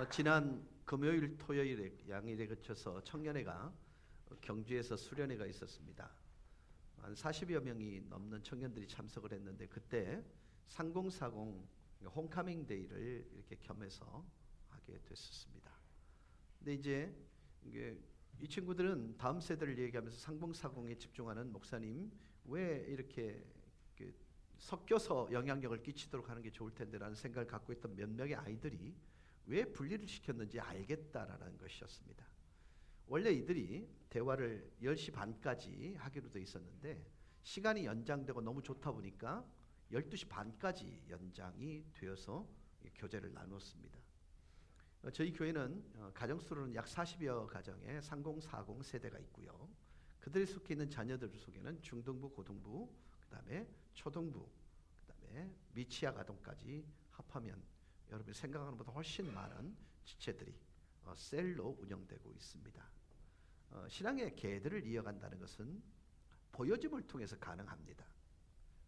지난 금요일, 토요일 양일에 거쳐서 청년회가 경주에서 수련회가 있었습니다. 한 40여 명이 넘는 청년들이 참석을 했는데 그때 3040 홈카밍 데이를 이렇게 겸해서 하게 됐었습니다. 근데 이제 이 친구들은 다음 세대를 얘기하면서 3040에 집중하는 목사님 왜 이렇게 섞여서 영향력을 끼치도록 하는 게 좋을 텐데라는 생각을 갖고 있던 몇 명의 아이들이 왜 분리를 시켰는지 알겠다라는 것이었습니다. 원래 이들이 대화를 10시 반까지 하기로 돼 있었는데 시간이 연장되고 너무 좋다 보니까 12시 반까지 연장이 되어서 교제를 나눴습니다. 저희 교회는 가정수로는 약 40여 가정의 3040 세대가 있고요. 그들이 속해 있는 자녀들 속에는 중등부, 고등부, 그 다음에 초등부, 그 다음에 미취학 아동까지 합하면 여러분이 생각하는 것보다 훨씬 많은 지체들이 셀로 운영되고 있습니다. 신앙의 계들을 이어간다는 것은 보여짐을 통해서 가능합니다.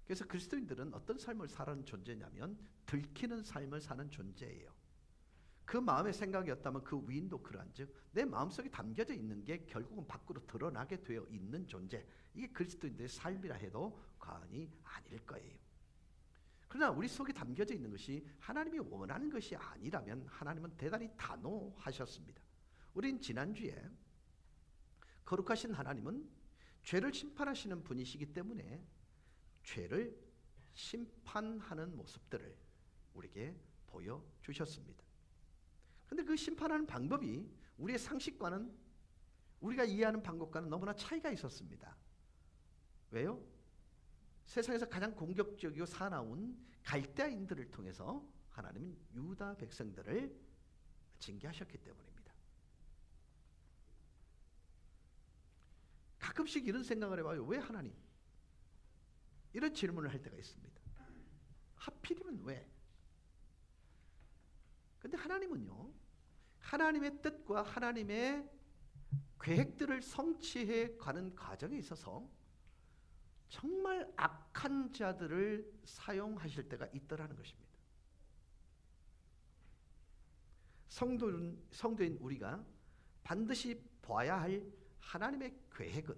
그래서 그리스도인들은 어떤 삶을 사는 존재냐면 들키는 삶을 사는 존재예요. 그 마음의 생각이었다면 그 위인도 그러한즉 내 마음속에 담겨져 있는 게 결국은 밖으로 드러나게 되어 있는 존재, 이게 그리스도인들의 삶이라 해도 과언이 아닐 거예요. 그러나 우리 속에 담겨져 있는 것이 하나님이 원하는 것이 아니라면 하나님은 대단히 단호하셨습니다. 우린 지난주에 거룩하신 하나님은 죄를 심판하시는 분이시기 때문에 죄를 심판하는 모습들을 우리에게 보여주셨습니다. 그런데 그 심판하는 방법이 우리의 상식과는, 우리가 이해하는 방법과는 너무나 차이가 있었습니다. 왜요? 세상에서 가장 공격적이고 사나운 갈대아인들을 통해서 하나님은 유다 백성들을 징계하셨기 때문입니다. 가끔씩 이런 생각을 해봐요. 왜 하나님? 이런 질문을 할 때가 있습니다. 하필이면 왜? 근데 하나님은요, 하나님의 뜻과 하나님의 계획들을 성취해 가는 과정에 있어서 정말 악한 자들을 사용하실 때가 있더라는 것입니다. 성도인 우리가 반드시 봐야 할 하나님의 계획은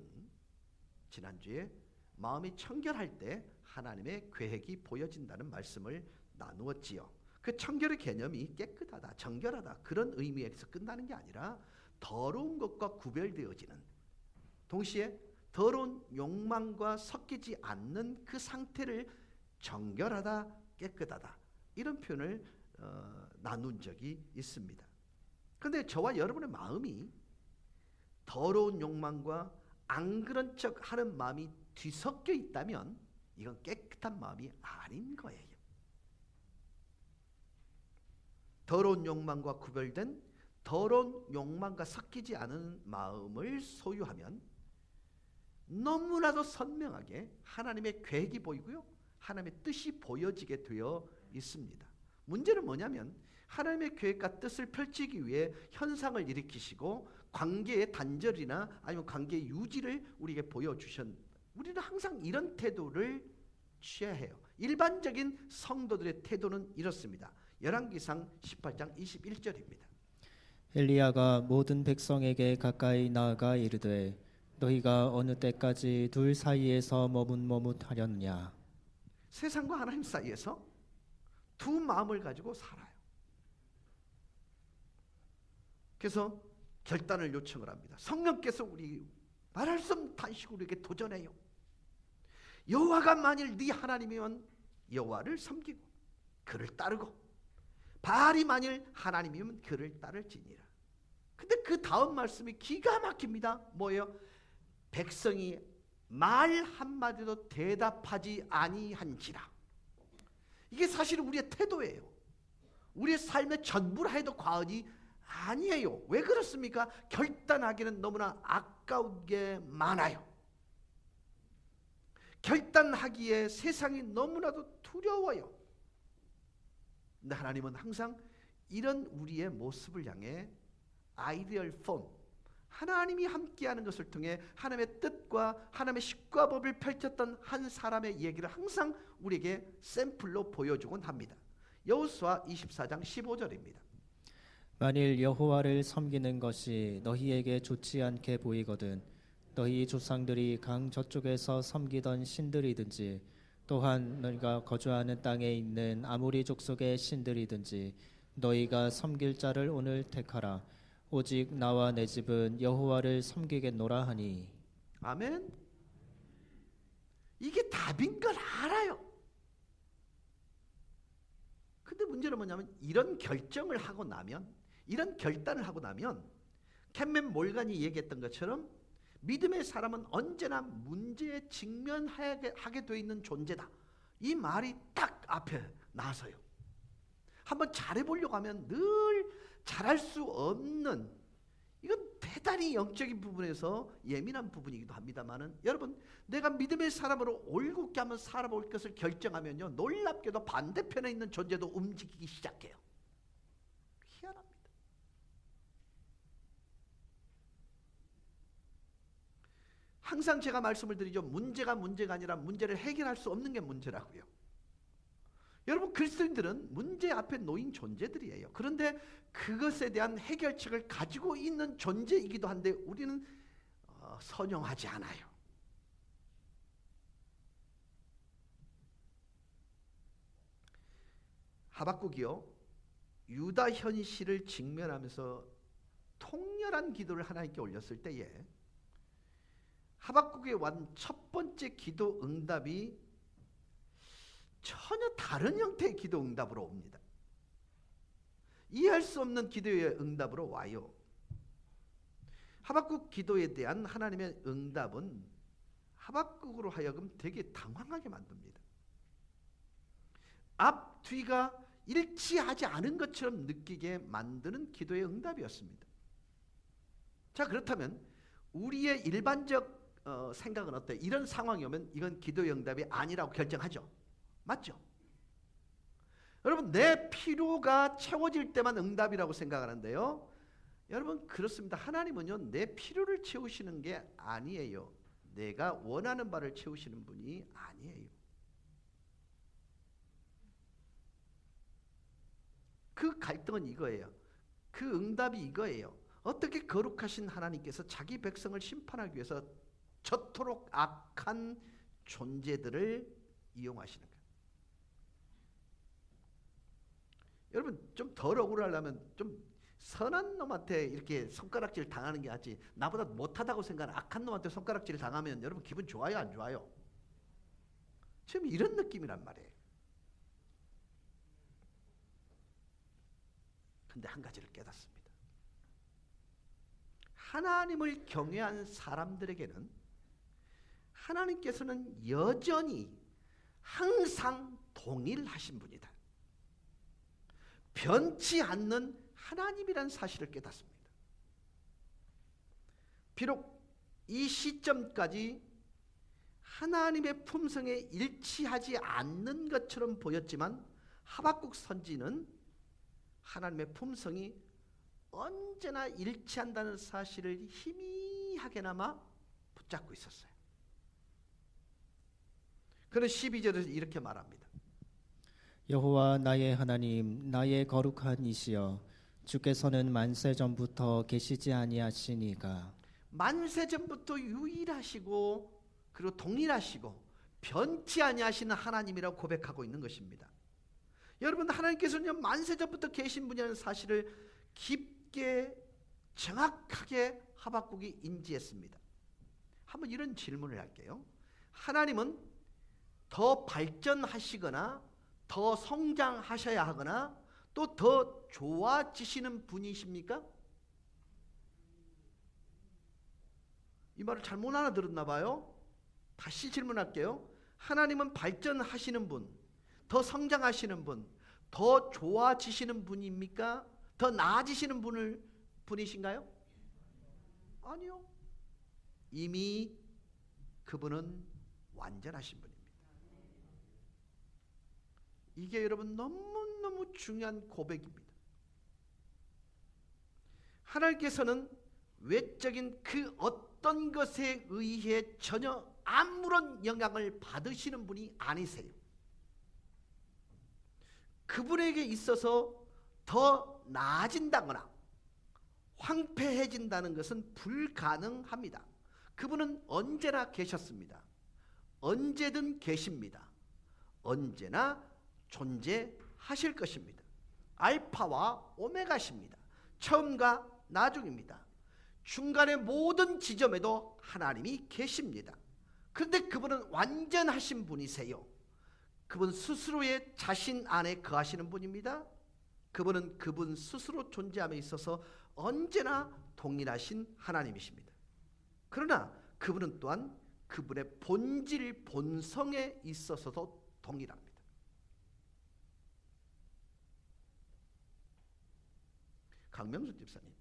지난주에 마음이 청결할 때 하나님의 계획이 보여진다는 말씀을 나누었지요. 그 청결의 개념이 깨끗하다, 정결하다 그런 의미에서 끝나는 게 아니라 더러운 것과 구별되어지는, 동시에 더러운 욕망과 섞이지 않는 그 상태를 정결하다, 깨끗하다 이런 표현을 나눈 적이 있습니다. 그런데 저와 여러분의 마음이 더러운 욕망과 안 그런 척 하는 마음이 뒤섞여 있다면 이건 깨끗한 마음이 아닌 거예요. 더러운 욕망과 구별된 더러운 욕망과 섞이지 않은 마음을 소유하면 너무나도 선명하게 하나님의 계획이 보이고요, 하나님의 뜻이 보여지게 되어 있습니다. 문제는 뭐냐면 하나님의 계획과 뜻을 펼치기 위해 현상을 일으키시고 관계의 단절이나 아니면 관계의 유지를 우리에게 보여주셨. 우리는 항상 이런 태도를 취해야 해요. 일반적인 성도들의 태도는 이렇습니다. 열왕기상 18장 21절입니다. 엘리야가 모든 백성에게 가까이 나아가 이르되 너희가 어느 때까지 둘 사이에서 머뭇머뭇하렸느냐. 세상과 하나님 사이에서 두 마음을 가지고 살아요. 그래서 결단을 요청을 합니다. 성령께서 우리 말할 수 없는 탄식으로 우리에게 도전해요. 여호와가 만일 네 하나님이면 여호와를 섬기고 그를 따르고, 바알이 만일 하나님이면 그를 따를지니라. 근데 그 다음 말씀이 기가 막힙니다. 뭐예요? 백성이 말 한마디도 대답하지 아니한지라. 이게 사실 우리의 태도예요. 우리의 삶의 전부라 해도 과언이 아니에요. 왜 그렇습니까? 결단하기는 너무나 아까운 게 많아요. 결단하기에 세상이 너무나도 두려워요. 근데 하나님은 항상 이런 우리의 모습을 향해 아이디얼 폼, 하나님이 함께하는 것을 통해 하나님의 뜻과 하나님의 식과 법을 펼쳤던 한 사람의 얘기를 항상 우리에게 샘플로 보여주곤 합니다. 여호수아 24장 15절입니다. 만일 여호와를 섬기는 것이 너희에게 좋지 않게 보이거든 너희 조상들이 강 저쪽에서 섬기던 신들이든지 또한 너희가 거주하는 땅에 있는 아모리 족속의 신들이든지 너희가 섬길 자를 오늘 택하라. 오직 나와 내 집은 여호와를 섬기겠노라 하니. 아멘. 이게 답인 걸 알아요. 근데 문제는 뭐냐면 이런 결정을 하고 나면, 이런 결단을 하고 나면 켄맨 몰간이 얘기했던 것처럼 믿음의 사람은 언제나 문제에 직면하게 되어 있는 존재다. 이 말이 딱 앞에 나서요. 한번 잘해보려고 하면 늘 잘할 수 없는, 이건 대단히 영적인 부분에서 예민한 부분이기도 합니다만은, 여러분 내가 믿음의 사람으로 올곧게 한번 살아볼 것을 결정하면요, 놀랍게도 반대편에 있는 존재도 움직이기 시작해요. 희한합니다. 항상 제가 말씀을 드리죠. 문제가 아니라 문제를 해결할 수 없는 게 문제라고요. 여러분 그리스도인들은 문제 앞에 놓인 존재들이에요. 그런데 그것에 대한 해결책을 가지고 있는 존재이기도 한데 우리는 선용하지 않아요. 하박국이요, 유다 현실을 직면하면서 통렬한 기도를 하나님께 올렸을 때에 하박국에 완 첫 번째 기도 응답이 전혀 다른 형태의 기도 응답으로 옵니다. 이해할 수 없는 기도의 응답으로 와요. 하박국 기도에 대한 하나님의 응답은 하박국으로 하여금 되게 당황하게 만듭니다. 앞, 뒤가 일치하지 않은 것처럼 느끼게 만드는 기도의 응답이었습니다. 자, 그렇다면 우리의 일반적 생각은 어때요? 이런 상황이 오면 이건 기도의 응답이 아니라고 결정하죠. 맞죠? 여러분 내 필요가 채워질 때만 응답이라고 생각하는데요, 여러분 그렇습니다. 하나님은요 내 필요를 채우시는 게 아니에요. 내가 원하는 바를 채우시는 분이 아니에요. 그 갈등은 이거예요. 그 응답이 이거예요. 어떻게 거룩하신 하나님께서 자기 백성을 심판하기 위해서 저토록 악한 존재들을 이용하시는 거예요. 여러분 좀 덜 억울하려면 좀 선한 놈한테 이렇게 손가락질 당하는 게 낫지, 나보다 못하다고 생각하는 악한 놈한테 손가락질 당하면 여러분 기분 좋아요 안 좋아요? 지금 이런 느낌이란 말이에요. 근데 한 가지를 깨닫습니다. 하나님을 경외한 사람들에게는 하나님께서는 여전히 항상 동일하신 분이다. 변치 않는 하나님이란 사실을 깨닫습니다. 비록 이 시점까지 하나님의 품성에 일치하지 않는 것처럼 보였지만 하박국 선지는 하나님의 품성이 언제나 일치한다는 사실을 희미하게나마 붙잡고 있었어요. 그는 12절에서 이렇게 말합니다. 여호와 나의 하나님 나의 거룩한 이시여 주께서는 만세 전부터 계시지 아니하시니까. 만세 전부터 유일하시고 그리고 동일하시고 변치 아니하시는 하나님이라고 고백하고 있는 것입니다. 여러분 하나님께서는 만세 전부터 계신 분이라는 사실을 깊게 정확하게 하박국이 인지했습니다. 한번 이런 질문을 할게요. 하나님은 더 발전하시거나 더 성장하셔야 하거나 또 더 좋아지시는 분이십니까? 이 말을 잘못 알아들었나 봐요. 다시 질문할게요. 하나님은 발전하시는 분, 더 성장하시는 분, 더 좋아지시는 분입니까? 더 나아지시는 분이신가요? 아니요. 이미 그분은 완전하신 분입니다. 이게 여러분 너무너무 중요한 고백입니다. 하나님께서는 외적인 그 어떤 것에 의해 전혀 아무런 영향을 받으시는 분이 아니세요. 그분에게 있어서 더 나아진다거나 황폐해진다는 것은 불가능합니다. 그분은 언제나 계셨습니다. 언제든 계십니다. 언제나 존재하실 것입니다. 알파와 오메가십니다. 처음과 나중입니다. 중간의 모든 지점에도 하나님이 계십니다. 그런데 그분은 완전하신 분이세요. 그분 스스로의 자신 안에 거하시는 분입니다. 그분은 그분 스스로 존재함에 있어서 언제나 동일하신 하나님이십니다. 그러나 그분은 또한 그분의 본질, 본성에 있어서도 동일합니다. 강명수 집사님,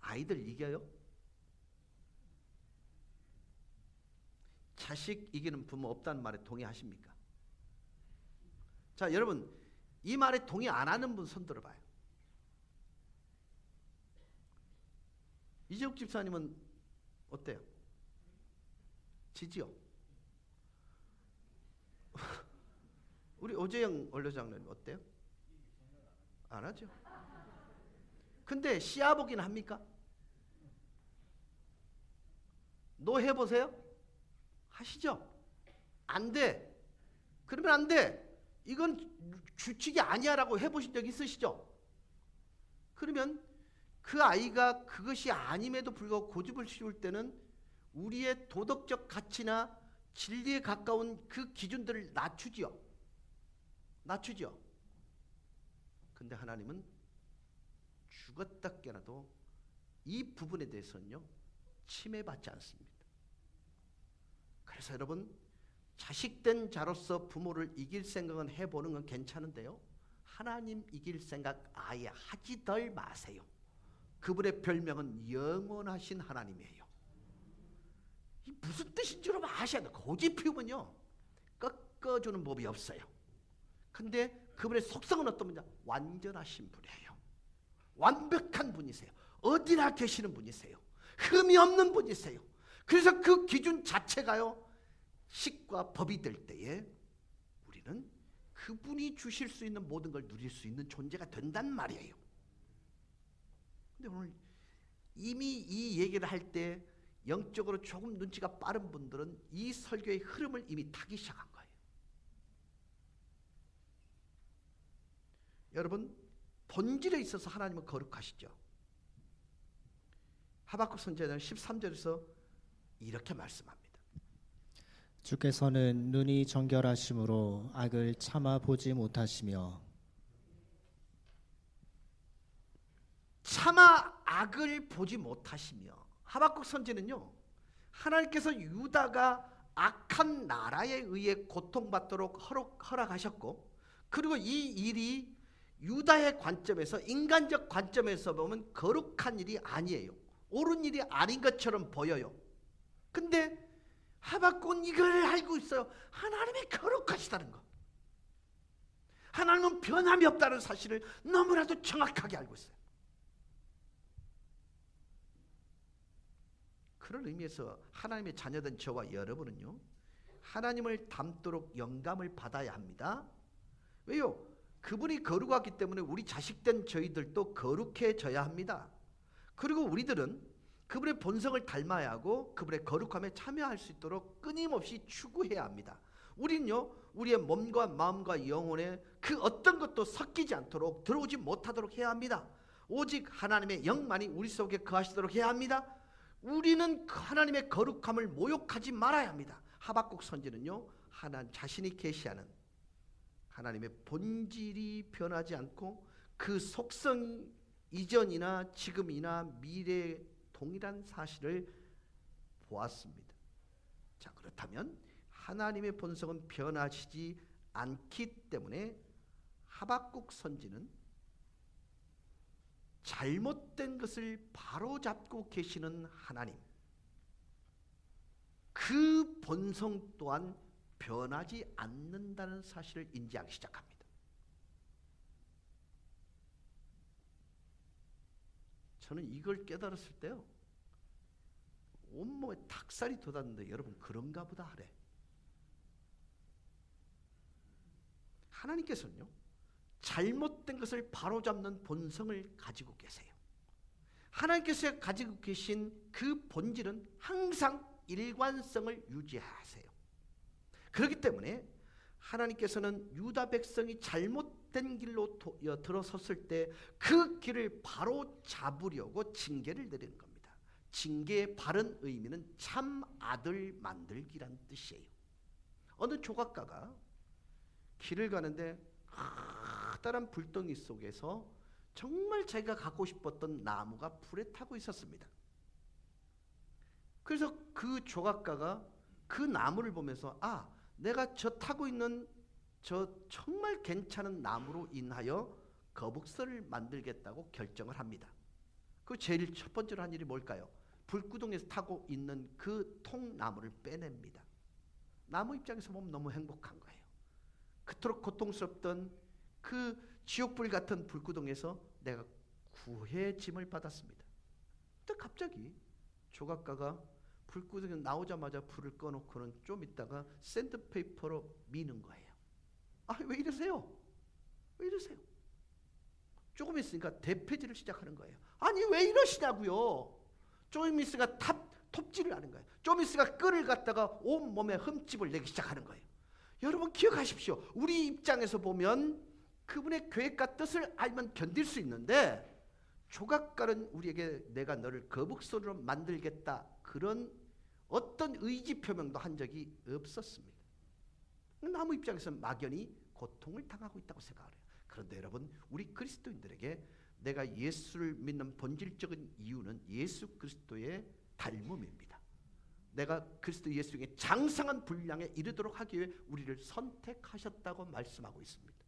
아이들 이겨요? 자식 이기는 부모 없다는 말에 동의하십니까? 자, 여러분, 이 말에 동의 안 하는 분 손 들어봐요. 이재욱 집사님은 어때요? 지지요? 우리 오재영 원로장님 어때요? 안 하죠. 근데 시아보기는 합니까? 노 해보세요? 하시죠? 안 돼. 그러면 안 돼. 이건 규칙이 아니야 라고 해보신 적 있으시죠? 그러면 그 아이가 그것이 아님에도 불구하고 고집을 피울 때는 우리의 도덕적 가치나 진리에 가까운 그 기준들을 낮추지요. 낮추죠. 근데 하나님은 죽었다 깨어나도 이 부분에 대해서는요 침해받지 않습니다. 그래서 여러분, 자식된 자로서 부모를 이길 생각은 해보는 건 괜찮은데요, 하나님 이길 생각 아예 하지들 마세요. 그분의 별명은 영원하신 하나님이에요. 이 무슨 뜻인 줄 아셔야 돼요. 고집 피우면요 꺾어주는 법이 없어요. 근데 그분의 속성은 어떤 분이냐? 완전하신 분이에요. 완벽한 분이세요. 어디나 계시는 분이세요. 흠이 없는 분이세요. 그래서 그 기준 자체가요 식과 법이 될 때에 우리는 그분이 주실 수 있는 모든 걸 누릴 수 있는 존재가 된단 말이에요. 근데 오늘 이미 이 얘기를 할 때 영적으로 조금 눈치가 빠른 분들은 이 설교의 흐름을 이미 타기 시작한 거예요. 여러분, 본질에 있어서 하나님은 거룩하시죠. 하박국 선지자는 13절에서 이렇게 말씀합니다. 주께서는 눈이 정결하심으로 악을 참아 보지 못하시며 차마 악을 보지 못하시며, 하박국 선지는요 하나님께서 유다가 악한 나라에 의해 고통받도록 허락하셨고, 그리고 이 일이 유다의 관점에서, 인간적 관점에서 보면 거룩한 일이 아니에요. 옳은 일이 아닌 것처럼 보여요. 근데 하박국은 이걸 알고 있어요. 하나님이 거룩하시다는 것, 하나님은 변함이 없다는 사실을 너무나도 정확하게 알고 있어요. 그런 의미에서 하나님의 자녀된 저와 여러분은요 하나님을 닮도록 영감을 받아야 합니다. 왜요? 그분이 거룩하기 때문에 우리 자식된 저희들도 거룩해져야 합니다. 그리고 우리들은 그분의 본성을 닮아야 하고 그분의 거룩함에 참여할 수 있도록 끊임없이 추구해야 합니다. 우리는요 우리의 몸과 마음과 영혼에 그 어떤 것도 섞이지 않도록, 들어오지 못하도록 해야 합니다. 오직 하나님의 영만이 우리 속에 거하시도록 해야 합니다. 우리는 하나님의 거룩함을 모욕하지 말아야 합니다. 하박국 선지는요 하나님 자신이 계시하는 하나님의 본질이 변하지 않고 그 속성 이전이나 지금이나 미래에 동일한 사실을 보았습니다. 자, 그렇다면 하나님의 본성은 변하시지 않기 때문에 하박국 선지는 잘못된 것을 바로잡고 계시는 하나님, 그 본성 또한 변하지 않는다는 사실을 인지하기 시작합니다. 저는 이걸 깨달았을 때요 온몸에 닭살이 돋았는데, 여러분 그런가 보다 하래. 하나님께서는요, 잘못된 것을 바로잡는 본성을 가지고 계세요. 하나님께서 가지고 계신 그 본질은 항상 일관성을 유지하세요. 그렇기 때문에 하나님께서는 유다 백성이 잘못된 길로 들어섰을 때 그 길을 바로 잡으려고 징계를 내리는 겁니다. 징계의 바른 의미는 참 아들 만들기란 뜻이에요. 어느 조각가가 길을 가는데 커다란 불덩이 속에서 정말 자기가 갖고 싶었던 나무가 불에 타고 있었습니다. 그래서 그 조각가가 그 나무를 보면서 내가 저 타고 있는 저 정말 괜찮은 나무로 인하여 거북선을 만들겠다고 결정을 합니다. 그 제일 첫 번째로 한 일이 뭘까요? 불구덩이에서 타고 있는 그 통나무를 빼냅니다. 나무 입장에서 보면 너무 행복한 거예요. 그토록 고통스럽던 그 지옥불 같은 불구덩이에서 내가 구해짐을 받았습니다. 또 갑자기 조각가가 불구덩이 나오자마자 불을 꺼놓고는 좀 있다가 샌드페이퍼로 미는 거예요. 왜 이러세요? 왜 이러세요? 조금 있으니까 대패질을 시작하는 거예요. 아니 왜 이러시냐고요. 조금 있으니까 톱질을 하는 거예요. 좀 있으니까 끈을 갖다가 온몸에 흠집을 내기 시작하는 거예요. 여러분 기억하십시오. 우리 입장에서 보면 그분의 계획과 뜻을 알면 견딜 수 있는데, 조각가는 우리에게 내가 너를 거북선으로 만들겠다 그런 어떤 의지 표명도 한 적이 없었습니다. 나무 입장에서 막연히 고통을 당하고 있다고 생각을 해요. 그런데 여러분, 우리 그리스도인들에게 내가 예수를 믿는 본질적인 이유는 예수 그리스도의 닮음입니다. 내가 그리스도 예수에게 장성한 분량에 이르도록 하기 위해 우리를 선택하셨다고 말씀하고 있습니다.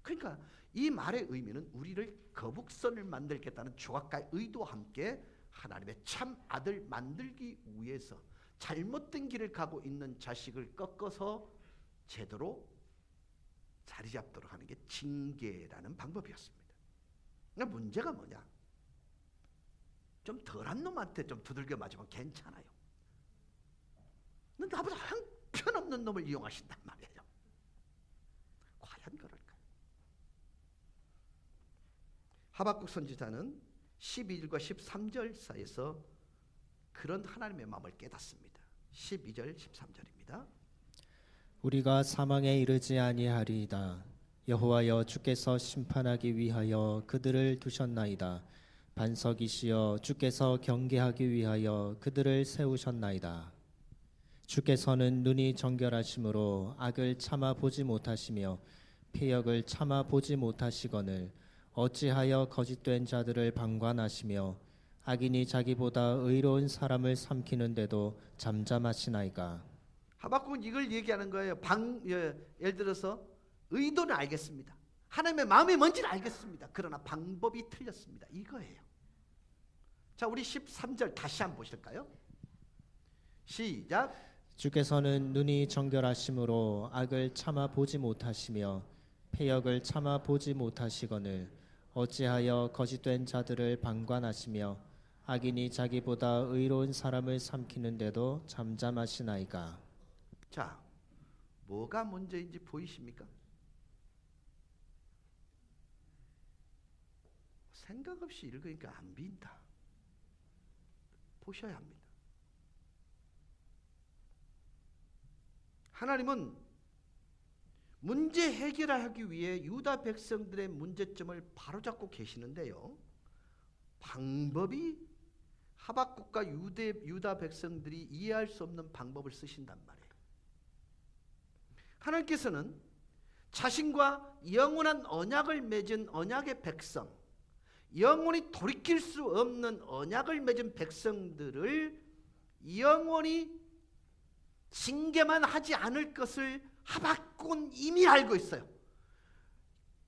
그러니까 이 말의 의미는 우리를 거북선을 만들겠다는 조각가의 의도와 함께 하나님의 참 아들 만들기 위해서 잘못된 길을 가고 있는 자식을 꺾어서 제대로 자리 잡도록 하는 게 징계라는 방법이었습니다. 그러니까 문제가 뭐냐? 좀 덜한 놈한테 좀 두들겨 맞으면 괜찮아요. 근데 나보다 형편없는 놈을 이용하신단 말이에요. 과연 그럴까요? 하박국 선지자는 12절과 13절 사이에서 그런 하나님의 마음을 깨닫습니다. 12절 13절입니다. 우리가 사망에 이르지 아니하리이다. 여호와여 주께서 심판하기 위하여 그들을 두셨나이다. 반석이시여 주께서 경계하기 위하여 그들을 세우셨나이다. 주께서는 눈이 정결하심으로 악을 참아 보지 못하시며 패역을 참아 보지 못하시거늘 어찌하여 거짓된 자들을 방관하시며 악인이 자기보다 의로운 사람을 삼키는데도 잠잠하시나이까. 하박국은 이걸 얘기하는 거예요. 예를 들어서 의도는 알겠습니다. 하나님의 마음이 뭔지는 알겠습니다. 그러나 방법이 틀렸습니다. 이거예요. 자, 우리 13절 다시 한번 보실까요? 시작. 주께서는 눈이 정결하심으로 악을 참아 보지 못하시며 패역을 참아 보지 못하시거늘 어찌하여 거짓된 자들을 방관하시며 악인이 자기보다 의로운 사람을 삼키는데도 잠잠하시나이까. 자, 뭐가 문제인지 보이십니까? 생각 없이 읽으니까 안 빈다. 보셔야 합니다. 하나님은 문제 해결하기 위해 유다 백성들의 문제점을 바로잡고 계시는데요, 방법이 하박국과 유다 백성들이 이해할 수 없는 방법을 쓰신단 말이에요. 하나님께서는 자신과 영원한 언약을 맺은 언약의 백성, 영원히 돌이킬 수 없는 언약을 맺은 백성들을 영원히 징계만 하지 않을 것을 하박국은 이미 알고 있어요.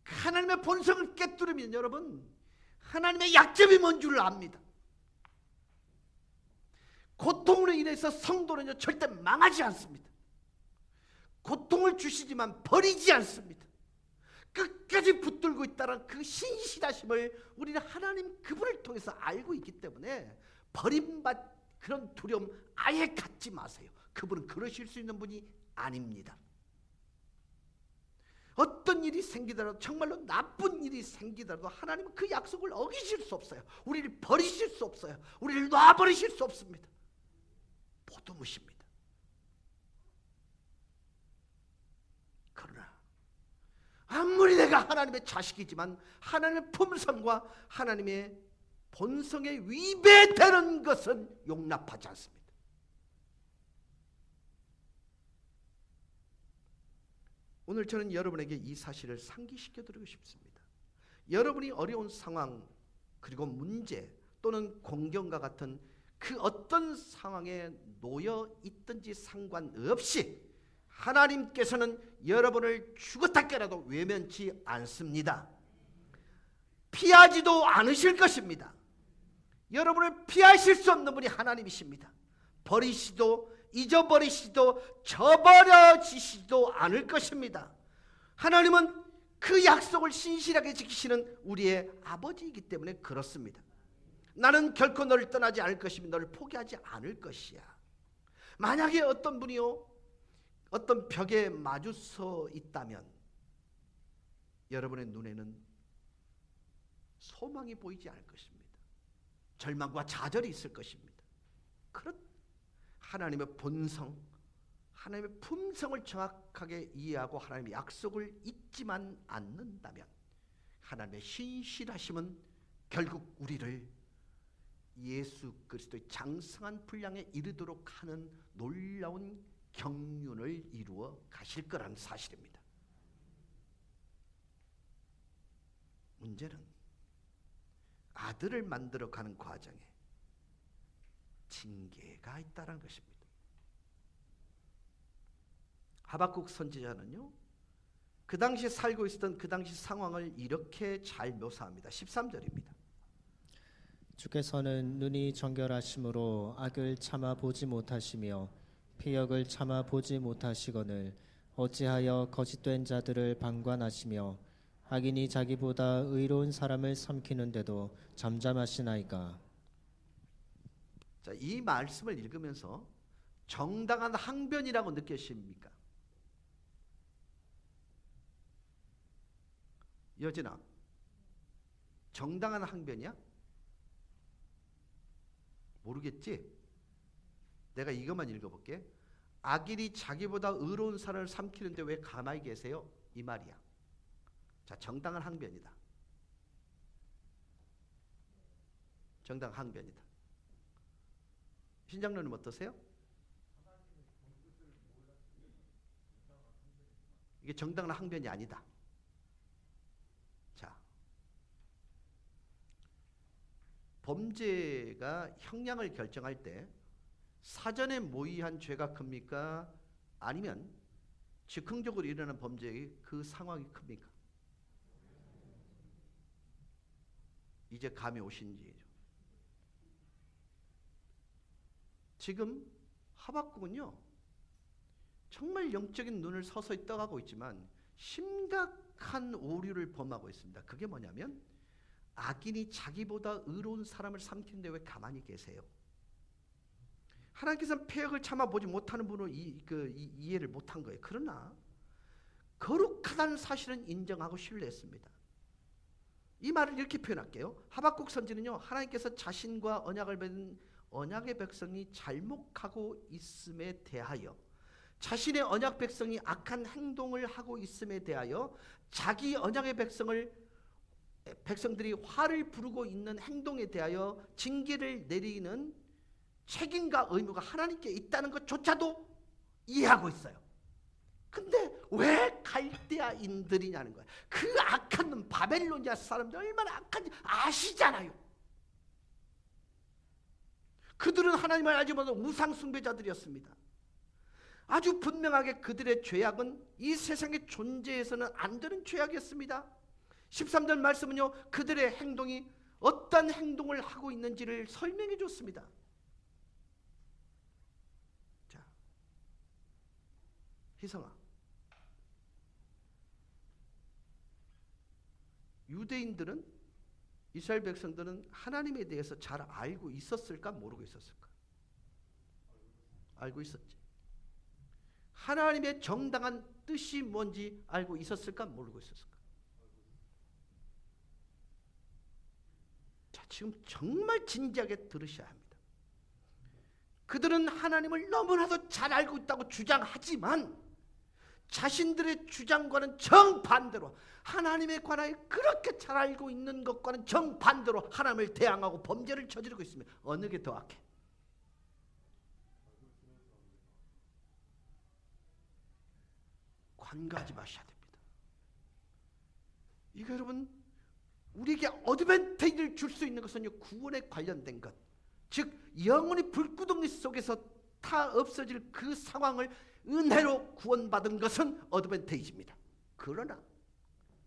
하나님의 본성을 깨뜨리면 여러분, 하나님의 약점이 뭔 줄 압니다. 고통으로 인해서 성도는요 절대 망하지 않습니다. 고통을 주시지만 버리지 않습니다. 끝까지 붙들고 있다는 그 신실하심을 우리는 하나님 그분을 통해서 알고 있기 때문에 버림받 그런 두려움 아예 갖지 마세요. 그분은 그러실 수 있는 분이 아닙니다. 어떤 일이 생기더라도, 정말로 나쁜 일이 생기더라도 하나님은 그 약속을 어기실 수 없어요. 우리를 버리실 수 없어요. 우리를 놔버리실 수 없습니다. 보도무십니다. 그러나 아무리 내가 하나님의 자식이지만 하나님의 품성과 하나님의 본성에 위배되는 것은 용납하지 않습니다. 오늘 저는 여러분에게 이 사실을 상기시켜 드리고 싶습니다. 여러분이 어려운 상황, 그리고 문제 또는 공경과 같은 그 어떤 상황에 놓여 있든지 상관없이 하나님께서는 여러분을 죽었다 깨라도 외면치 않습니다. 피하지도 않으실 것입니다. 여러분을 피하실 수 없는 분이 하나님이십니다. 버리시도 잊어버리시도 저버려지시도 않을 것입니다. 하나님은 그 약속을 신실하게 지키시는 우리의 아버지이기 때문에 그렇습니다. 나는 결코 너를 떠나지 않을 것이며 너를 포기하지 않을 것이야. 만약에 어떤 분이요 어떤 벽에 마주서 있다면 여러분의 눈에는 소망이 보이지 않을 것입니다. 절망과 좌절이 있을 것입니다. 그렇 하나님의 본성, 하나님의 품성을 정확하게 이해하고 하나님의 약속을 잊지만 않는다면 하나님의 신실하심은 결국 우리를 예수 그리스도의 장성한 분량에 이르도록 하는 놀라운 경륜을 이루어 가실 거라는 사실입니다. 문제는 아들을 만들어가는 과정에 징계가 있다는 것입니다. 하박국 선지자는요 그 당시 살고 있었던 그 당시 상황을 이렇게 잘 묘사합니다. 13절입니다. 주께서는 눈이 정결하심으로 악을 참아 보지 못하시며 피역을 참아 보지 못하시거늘 어찌하여 거짓된 자들을 방관하시며 악인이 자기보다 의로운 사람을 삼키는데도 잠잠하시나이까. 자, 이 말씀을 읽으면서 정당한 항변이라고 느끼십니까? 여진아, 정당한 항변이야? 모르겠지? 내가 이것만 읽어볼게. 악인이 자기보다 의로운 사람을 삼키는데 왜 가만히 계세요? 이 말이야. 자, 정당한 항변이다. 정당한 항변이다. 신장로님 어떠세요? 이게 정당한 항변이 아니다. 자, 범죄가 형량을 결정할 때 사전에 모의한 죄가 큽니까? 아니면 즉흥적으로 일어나는 범죄의 그 상황이 큽니까? 이제 감이 오신지. 지금 하박국은요 정말 영적인 눈을 서서히 떠가고 있지만 심각한 오류를 범하고 있습니다. 그게 뭐냐면 악인이 자기보다 의로운 사람을 삼키는데 왜 가만히 계세요? 하나님께서는 패역을 참아보지 못하는 분을 이해를 못한 거예요. 그러나 거룩하다는 사실은 인정하고 신뢰했습니다. 이 말을 이렇게 표현할게요. 하박국 선지는요 하나님께서 자신과 언약을 맺은 언약의 백성이 잘못하고 있음에 대하여, 자신의 언약 백성이 악한 행동을 하고 있음에 대하여 자기 언약의 백성들이 화를 부르고 있는 행동에 대하여 징계를 내리는 책임과 의무가 하나님께 있다는 것조차도 이해하고 있어요. 근데 왜 갈대아인들이냐는 거예요. 그 악한 놈 바벨로니아 사람들 얼마나 악한지 아시잖아요. 그들은 하나님을 알지 못하는 우상 숭배자들이었습니다. 아주 분명하게 그들의 죄악은 이 세상에 존재해서는 안 되는 죄악이었습니다. 13절 말씀은요 그들의 행동이 어떤 행동을 하고 있는지를 설명해 줬습니다. 자, 희성아, 유대인들은, 이스라엘 백성들은 하나님에 대해서 잘 알고 있었을까 모르고 있었을까? 알고 있었지. 하나님의 정당한 뜻이 뭔지 알고 있었을까? 모르고 있었을까? 자, 지금 정말 진지하게 들으셔야 합니다. 그들은 하나님을 너무나도 잘 알고 있다고 주장하지만 자신들의 주장과는 정반대로, 하나님에 관하여 그렇게 잘 알고 있는 것과는 정반대로 하나님을 대항하고 범죄를 저지르고 있습니다. 어느 게 더 악해? 관가하지 마셔야 됩니다. 이거 여러분, 우리에게 어드밴테이지를 줄 수 있는 것은 구원에 관련된 것, 즉 영혼이 불구덩이 속에서 다 없어질 그 상황을 은혜로 구원받은 것은 어드밴테이지입니다. 그러나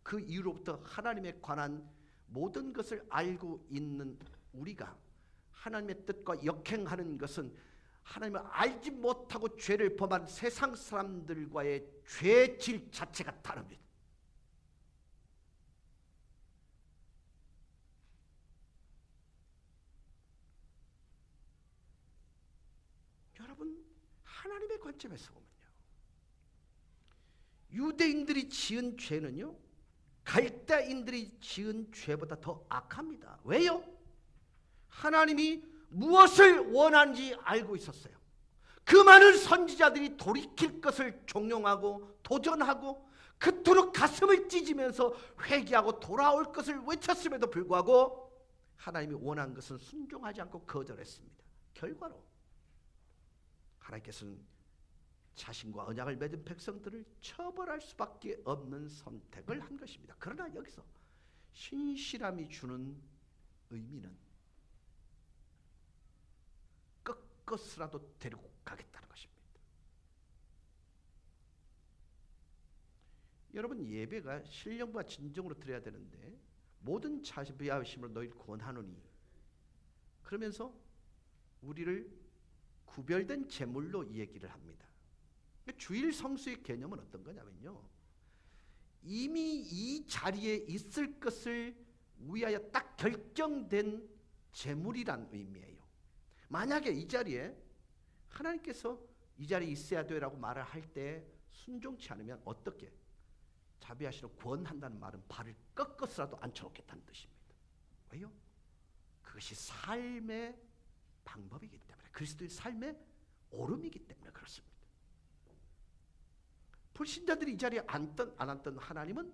그 이후로부터 하나님에 관한 모든 것을 알고 있는 우리가 하나님의 뜻과 역행하는 것은 하나님을 알지 못하고 죄를 범한 세상 사람들과의 죄질 자체가 다릅니다. 여러분, 하나님의 관점에서 보면요, 유대인들이 지은 죄는요 갈대인들이 지은 죄보다 더 악합니다. 왜요? 하나님이 무엇을 원하는지 알고 있었어요. 그 많은 선지자들이 돌이킬 것을 종용하고 도전하고 그토록 가슴을 찢으면서 회개하고 돌아올 것을 외쳤음에도 불구하고 하나님이 원한 것은 순종하지 않고 거절했습니다. 결과로 하나님께서는 자신과 언약을 맺은 백성들을 처벌할 수밖에 없는 선택을 한 것입니다. 그러나 여기서 신실함이 주는 의미는 꺾어서라도 데리고 가겠다는 것입니다. 여러분, 예배가 신령과 진정으로 드려야 되는데 모든 자비하심으로 너희를 구원하노니, 그러면서 우리를 구별된 제물로 이 얘기를 합니다. 주일 성수의 개념은 어떤 거냐면요, 이미 이 자리에 있을 것을 위하여 딱 결정된 제물이란 의미예요. 만약에 이 자리에 하나님께서 이 자리에 있어야 돼라고 말을 할 때 순종치 않으면 어떻게? 자비하시러 구원한다는 말은 발을 꺾어서라도 앉혀놓겠다는 뜻입니다. 왜요? 그것이 삶의 방법이기 때문에, 그리스도의 삶의 오름이기 때문에 그렇습니다. 불신자들이 이 자리에 앉든 안 앉든 하나님은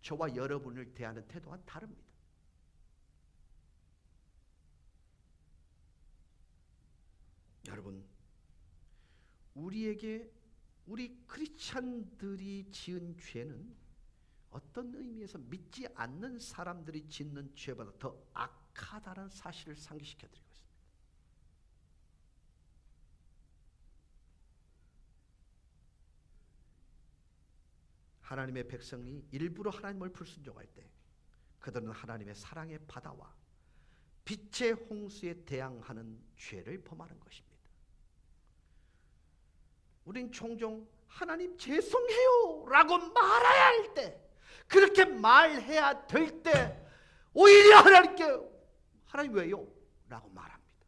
저와 여러분을 대하는 태도와 다릅니다. 여러분, 우리에게, 우리 크리스찬들이 지은 죄는 어떤 의미에서 믿지 않는 사람들이 짓는 죄보다 더 악하다는 사실을 상기시켜드리고 있습니다. 하나님의 백성이 일부러 하나님을 불순종할 때 그들은 하나님의 사랑의 바다와 빛의 홍수에 대항하는 죄를 범하는 것입니다. 우린 종종 하나님 죄송해요 라고 말해야 할 때, 그렇게 말해야 될 때 오히려 하나님께 하나님 왜요? 라고 말합니다.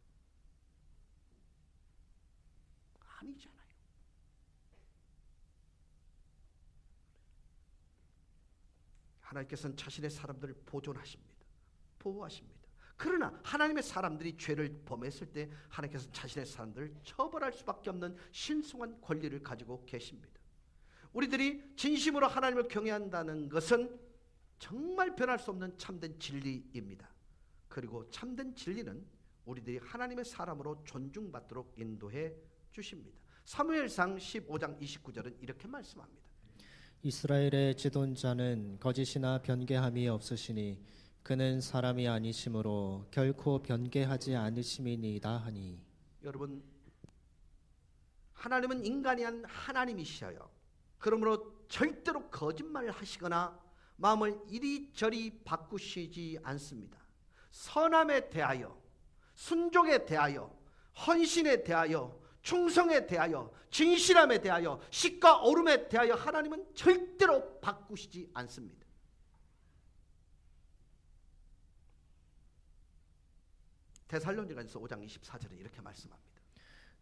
아니잖아요. 하나님께서는 자신의 사람들을 보존하십니다. 보호하십니다. 그러나 하나님의 사람들이 죄를 범했을 때 하나님께서는 자신의 사람들을 처벌할 수밖에 없는 신성한 권리를 가지고 계십니다. 우리들이 진심으로 하나님을 경외한다는 것은 정말 변할 수 없는 참된 진리입니다. 그리고 참된 진리는 우리들이 하나님의 사람으로 존중받도록 인도해 주십니다. 사무엘상 15장 29절은 이렇게 말씀합니다. 이스라엘의 지도자는 거짓이나 변개함이 없으시니 그는 사람이 아니심으로 결코 변개하지 않으심이니이다 하니. 여러분, 하나님은 인간이 한 하나님이시여요. 그러므로 절대로 거짓말을 하시거나 마음을 이리저리 바꾸시지 않습니다. 선함에 대하여, 순종에 대하여, 헌신에 대하여, 충성에 대하여, 진실함에 대하여, 식과 오름에 대하여 하나님은 절대로 바꾸시지 않습니다. 데살로니가서 5장 24절에 이렇게 말씀합니다.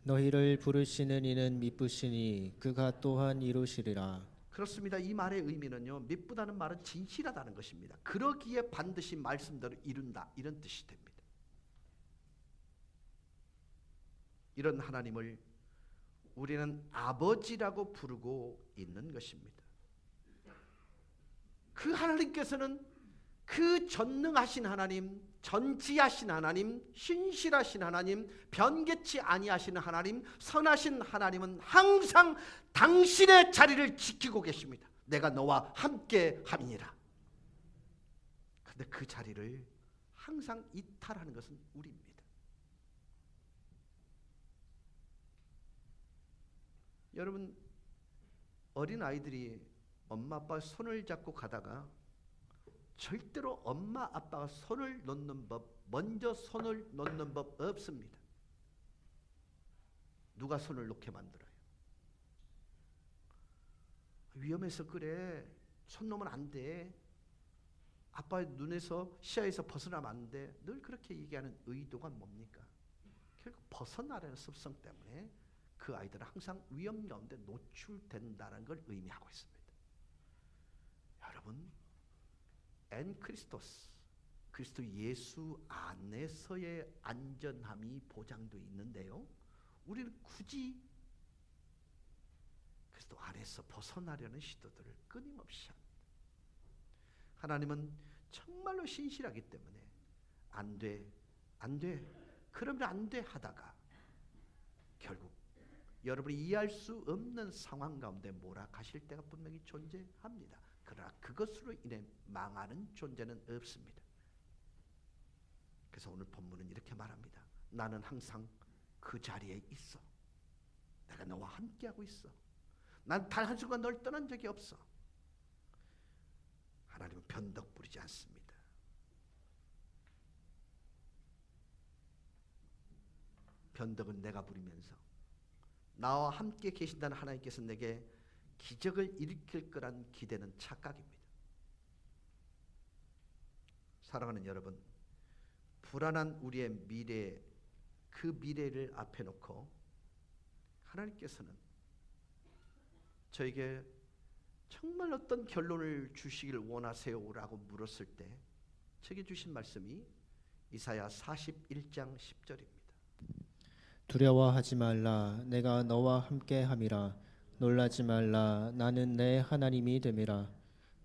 너희를 부르시는 이는 미쁘시니 그가 또한 이루시리라. 그렇습니다. 이 말의 의미는요, 미쁘다는 말은 진실하다는 것입니다. 그러기에 반드시 말씀대로 이룬다, 이런 뜻이 됩니다. 이런 하나님을 우리는 아버지라고 부르고 있는 것입니다. 그 하나님께서는 그 전능하신 하나님, 전지하신 하나님, 신실하신 하나님, 변개치 아니하시는 하나님, 선하신 하나님은 항상 당신의 자리를 지키고 계십니다. 내가 너와 함께 함이니라. 그런데 그 자리를 항상 이탈하는 것은 우리입니다. 여러분, 어린 아이들이 엄마 아빠 손을 잡고 가다가 절대로 엄마 아빠가 손을 놓는 법, 먼저 손을 놓는 법 없습니다. 누가 손을 놓게 만들어요? 위험해서 그래. 손 놓으면 안 돼. 아빠의 눈에서 시야에서 벗어나면 안 돼. 늘 그렇게 얘기하는 의도가 뭡니까? 결국 벗어나려는 습성 때문에 그 아이들은 항상 위험 가운데 노출된다는 걸 의미하고 있습니다. 여러분, 엔 크리스토스, 그리스도 예수 안에서의 안전함이 보장되어 있는데요, 우리는 굳이 그리스도 안에서 벗어나려는 시도들을 끊임없이 합니다. 하나님은 정말로 신실하기 때문에 안 돼, 그러면 안 돼 하다가 결국 여러분이 이해할 수 없는 상황 가운데 몰아가실 때가 분명히 존재합니다. 그러나 그것으로 인해 망하는 존재는 없습니다. 그래서 오늘 본문은 이렇게 말합니다. 나는 항상 그 자리에 있어. 내가 너와 함께하고 있어. 난 단 한순간 널 떠난 적이 없어. 하나님은 변덕 부리지 않습니다. 변덕은 내가 부리면서 나와 함께 계신다는 하나님께서 내게 기적을 일으킬 거란 기대는 착각입니다. 사랑하는 여러분, 불안한 우리의 미래, 그 미래를 앞에 놓고 하나님께서는 저에게 정말 어떤 결론을 주시기를 원하세요? 라고 물었을 때 저에게 주신 말씀이 이사야 41장 10절입니다. 두려워하지 말라. 내가 너와 함께 함이라. 놀라지 말라. 나는 내 하나님이 됨이라.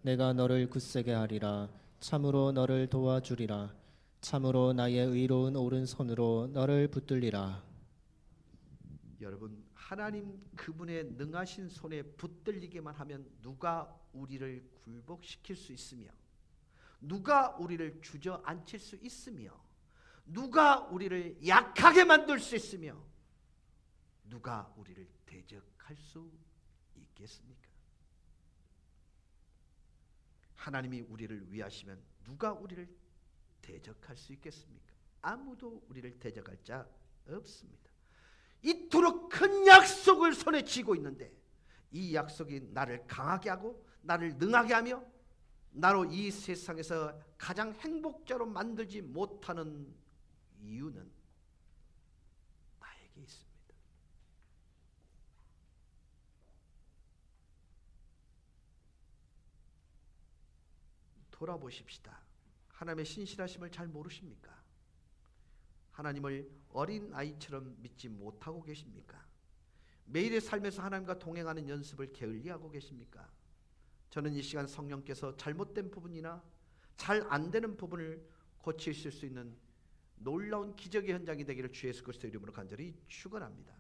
내가 너를 굳세게 하리라. 참으로 너를 도와주리라. 참으로 나의 의로운 오른손으로 너를 붙들리라. 여러분, 하나님 그분의 능하신 손에 붙들리기만 하면 누가 우리를 굴복시킬 수 있으며, 누가 우리를 주저앉힐 수 있으며, 누가 우리를 약하게 만들 수 있으며, 누가 우리를 대적할 수 있겠습니까? 하나님이 우리를 위하시면 누가 우리를 대적할 수 있겠습니까? 아무도 우리를 대적할 자 없습니다. 이토록 큰 약속을 손에 쥐고 있는데 이 약속이 나를 강하게 하고 나를 능하게 하며 나로 이 세상에서 가장 행복자로 만들지 못하는 이유는 나에게 있습니다. 돌아보십시다. 하나님의 신실하심을 잘 모르십니까? 하나님을 어린 아이처럼 믿지 못하고 계십니까? 매일의 삶에서 하나님과 동행하는 연습을 게을리하고 계십니까? 저는 이 시간 성령께서 잘못된 부분이나 잘 안 되는 부분을 고치실 수 있는 놀라운 기적의 현장이 되기를 주 예수 그리스도의 이름으로 간절히 축원합니다.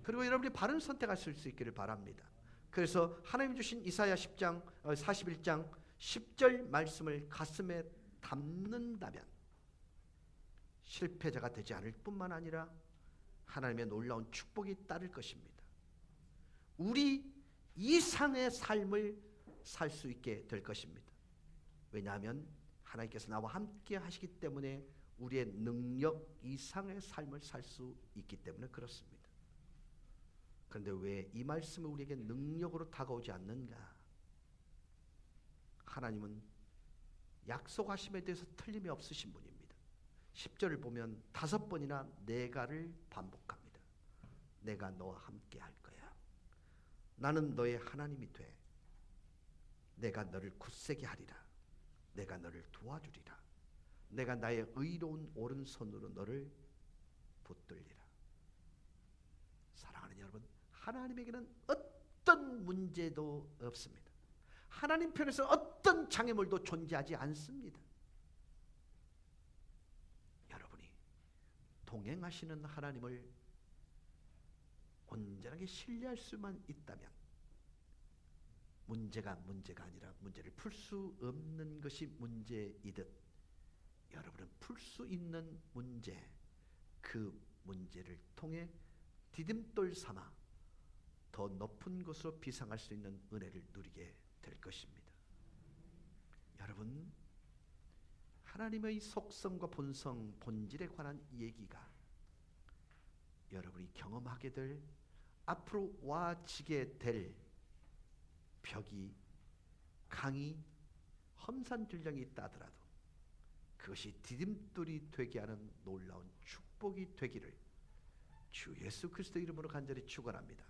그리고 여러분이 바른 선택하실 수 있기를 바랍니다. 그래서 하나님 주신 이사야 41장 10절 말씀을 가슴에 담는다면 실패자가 되지 않을 뿐만 아니라 하나님의 놀라운 축복이 따를 것입니다. 우리 이상의 삶을 살 수 있게 될 것입니다. 왜냐하면 하나님께서 나와 함께 하시기 때문에 우리의 능력 이상의 삶을 살 수 있기 때문에 그렇습니다. 그런데 왜 이 말씀이 우리에게 능력으로 다가오지 않는가? 하나님은 약속하심에 대해서 틀림이 없으신 분입니다. 10절을 보면 5번이나 내가를 반복합니다. 내가 너와 함께 할 거야. 나는 너의 하나님이 돼. 내가 너를 굳세게 하리라. 내가 너를 도와주리라. 내가 나의 의로운 오른손으로 너를 붙들리라. 사랑하는 여러분, 하나님에게는 어떤 문제도 없습니다. 하나님 편에서 어떤 장애물도 존재하지 않습니다. 여러분이 동행하시는 하나님을 온전하게 신뢰할 수만 있다면 문제가 아니라 문제를 풀 수 없는 것이 문제이듯 여러분은 풀 수 있는 문제, 그 문제를 통해 디딤돌 삼아 더 높은 곳으로 비상할 수 있는 은혜를 누리게 될 것입니다. 여러분, 하나님의 속성과 본성, 본질에 관한 얘기가 여러분이 경험하게 될, 앞으로 와지게 될 벽이, 강이, 험산줄령이 있다 하더라도 그것이 디딤돌이 되게 하는 놀라운 축복이 되기를 주 예수 그리스도 이름으로 간절히 축원합니다.